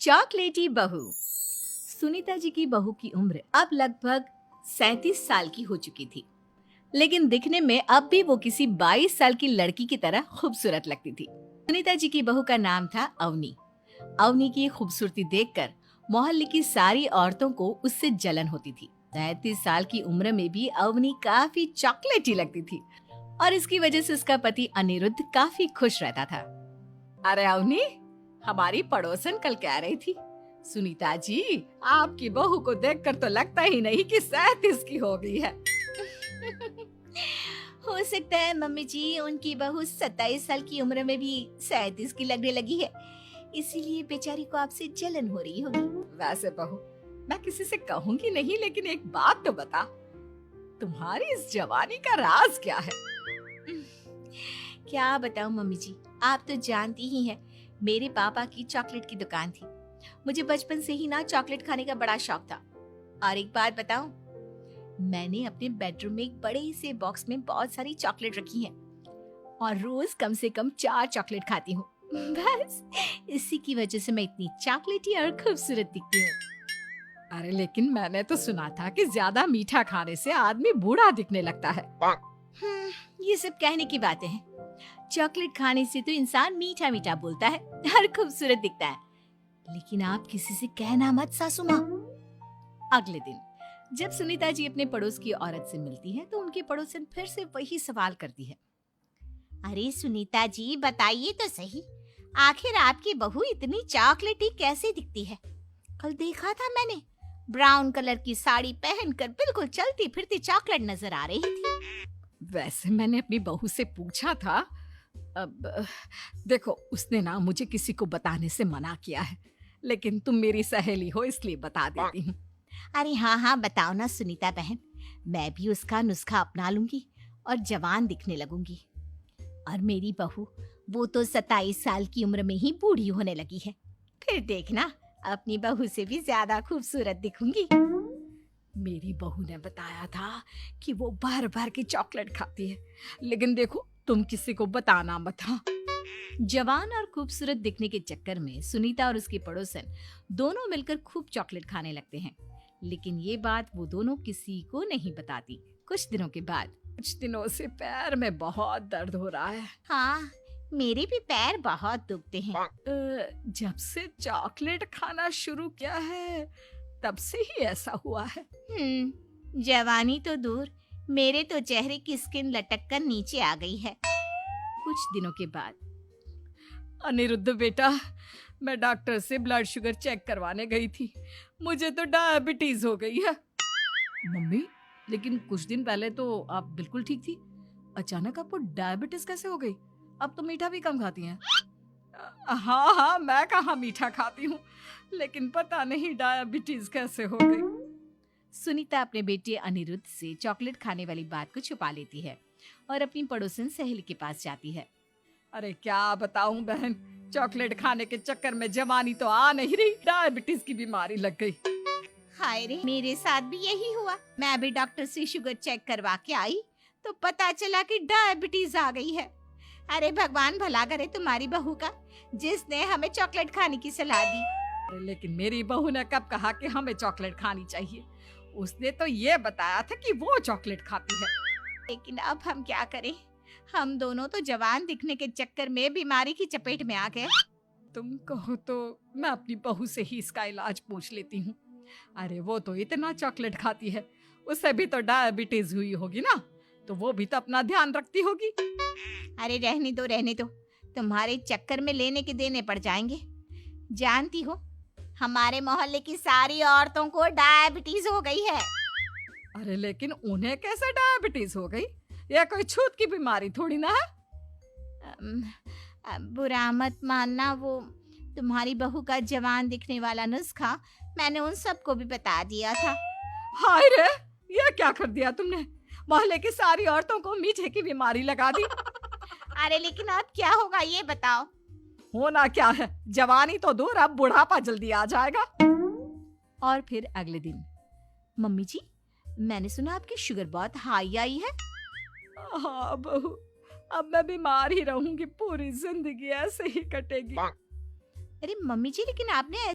चॉकलेटी बहू। सुनीता जी की बहू की उम्र अब लगभग 37 साल की हो चुकी थी, लेकिन दिखने में अब भी वो किसी 22 साल की लड़की की तरह खूबसूरत लगती थी। सुनीता जी की बहू का नाम था अवनी। अवनी की खूबसूरती देखकर मोहल्ले की सारी औरतों को उससे जलन होती थी। 37 साल की उम्र में भी अवनी काफी चॉकलेटी लगती थी और इसकी वजह से उसका पति अनिरुद्ध काफी खुश रहता था। अरे अवनी, हमारी पड़ोसन कल कह रही थी, सुनीता जी आपकी बहू को देखकर तो लगता ही नहीं कि 37 की हो गई है। हो सकता है मम्मी जी उनकी बहू 27 साल की उम्र में भी 37 की लगने लगी है, इसीलिए बेचारी को आपसे जलन हो रही होगी। वैसे बहू, मैं किसी से कहूंगी नहीं, लेकिन एक बात तो बता, तुम्हारी इस जवानी का राज क्या है? क्या बताऊं मम्मी जी, आप तो जानती ही हैं, मेरे पापा की चॉकलेट की दुकान थी। मुझे बचपन से ही ना चॉकलेट खाने का बड़ा शौक था। और एक बात बताऊं, मैंने अपने बेडरूम में एक बड़े से बॉक्स में बहुत सारी चॉकलेट रखी हैं और रोज कम से कम 4 चॉकलेट खाती हूँ। बस इसी की वजह से मैं इतनी चॉकलेटी और खूबसूरत दिखती हूँ। अरे लेकिन मैंने तो सुना था कि ज्यादा मीठा खाने से आदमी बूढ़ा दिखने लगता है। ये सब कहने की बातें हैं। चॉकलेट खाने से तो इंसान मीठा मीठा बोलता है और खूबसूरत दिखता है। लेकिन आप किसी से कहना मत सासू माँ। अगले दिन जब सुनीता जी अपने पड़ोस की औरत से मिलती है तो उनकी पड़ोसन फिर से वही सवाल करती है। अरे सुनीता जी बताइए तो सही, आखिर आपकी बहू इतनी चॉकलेटी कैसे दिखती है? कल देखा था मैंने, ब्राउन कलर की साड़ी पहनकर बिल्कुल चलती फिरती चॉकलेट नजर आ रही थी। वैसे मैंने अपनी बहू से पूछा था। अब देखो, उसने ना मुझे किसी को बताने से मना किया है, लेकिन तुम मेरी सहेली हो इसलिए बता देती हूँ। अरे हाँ हाँ बताओ ना सुनीता बहन, मैं भी उसका नुस्खा अपना लूंगी और जवान दिखने लगूंगी। और मेरी बहू, वो तो 27 साल की उम्र में ही बूढ़ी होने लगी है, फिर देखना अपनी बहू से भी ज्यादा खूबसूरत दिखूंगी। मेरी बहू ने बताया था कि वो भर भर के चॉकलेट खाती है, लेकिन देखो तुम किसी को बताना मत। हाँ। जवान और खूबसूरत दिखने के चक्कर में सुनीता और उसकी पड़ोसन दोनों मिलकर खूब चॉकलेट खाने लगते हैं, लेकिन ये बात वो दोनों किसी को नहीं बताती। कुछ दिनों से पैर में बहुत दर्द हो रहा है। हाँ, मेरे भी पैर बहुत दुखते हैं। जब से चॉकलेट खाना शुरू किया है तब से ही ऐसा हुआ है। जवानी तो दूर, मेरे तो चेहरे की स्किन लटक कर नीचे आ गई है। कुछ दिनों के बाद, अनिरुद्ध बेटा, मैं डॉक्टर से ब्लड शुगर चेक करवाने गई थी, मुझे तो डायबिटीज हो गई है। मम्मी, लेकिन कुछ दिन पहले तो आप बिल्कुल ठीक थी, अचानक आपको डायबिटीज कैसे हो गई? अब तो मीठा भी कम खाती हैं। हाँ हाँ, मैं कहाँ मीठा खाती हूँ, लेकिन पता नहीं डायबिटीज कैसे हो गई। सुनीता अपने बेटे अनिरुद्ध से चॉकलेट खाने वाली बात को छुपा लेती है और अपनी पड़ोसन सहेली के पास जाती है। अरे क्या बताऊं बहन, चॉकलेट खाने के चक्कर में जवानी तो आ नहीं रही, डायबिटीज की बीमारी लग गई। हाय रे, मेरे साथ भी यही हुआ। मैं अभी डॉक्टर से शुगर चेक करवा के आई तो पता चला कि डायबिटीज आ गई है। अरे भगवान भला करे तुम्हारी बहू का, जिसने हमें चॉकलेट खाने की सलाह दी। अरे लेकिन मेरी बहू ने कब कहा कि हमें चॉकलेट खानी चाहिए? उसने तो ये बताया था कि वो चॉकलेट खाती है। लेकिन अब हम क्या करें, हम दोनों तो जवान दिखने के चक्कर में बीमारी की चपेट में आ गए। तुम कहो तो मैं अपनी बहू से ही इसका इलाज पूछ लेती हूँ। अरे वो तो इतना चॉकलेट खाती है, उसे भी तो डायबिटीज हुई होगी ना, तो वो भी तो अपना ध्यान रखती होगी। अरे रहने दो, तुम्हारे चक्कर में लेने के देने पड़ जाएंगे। जानती हो, हमारे मोहल्ले की सारी औरतों को डायबिटीज हो गई है। अरे लेकिन उन्हें कैसे डायबिटीज हो गई? यह कोई छूत की बीमारी थोड़ी ना है। बुरा मत मानना, वो तुम्हारी बहू का जवान दिखने वाला नुस्खा मैंने उन सबको भी बता दिया था। हाय रे, ये क्या कर दिया तुमने? मोहल्ले की सारी औरतों को मीठे की बीमारी लगा दी। अरे लेकिन अब क्या होगा ये बताओ। होना क्या है, जवानी तो दूर, अब बुढ़ापा जल्दी आ जाएगा। और फिर अगले दिन, मम्मी जी, मैंने सुना आपकी शुगर बहुत हाई आई है। हाँ बहू, अब मैं बीमार ही रहूंगी, पूरी जिंदगी ऐसे ही कटेगी। अरे मम्मी जी, लेकिन आपने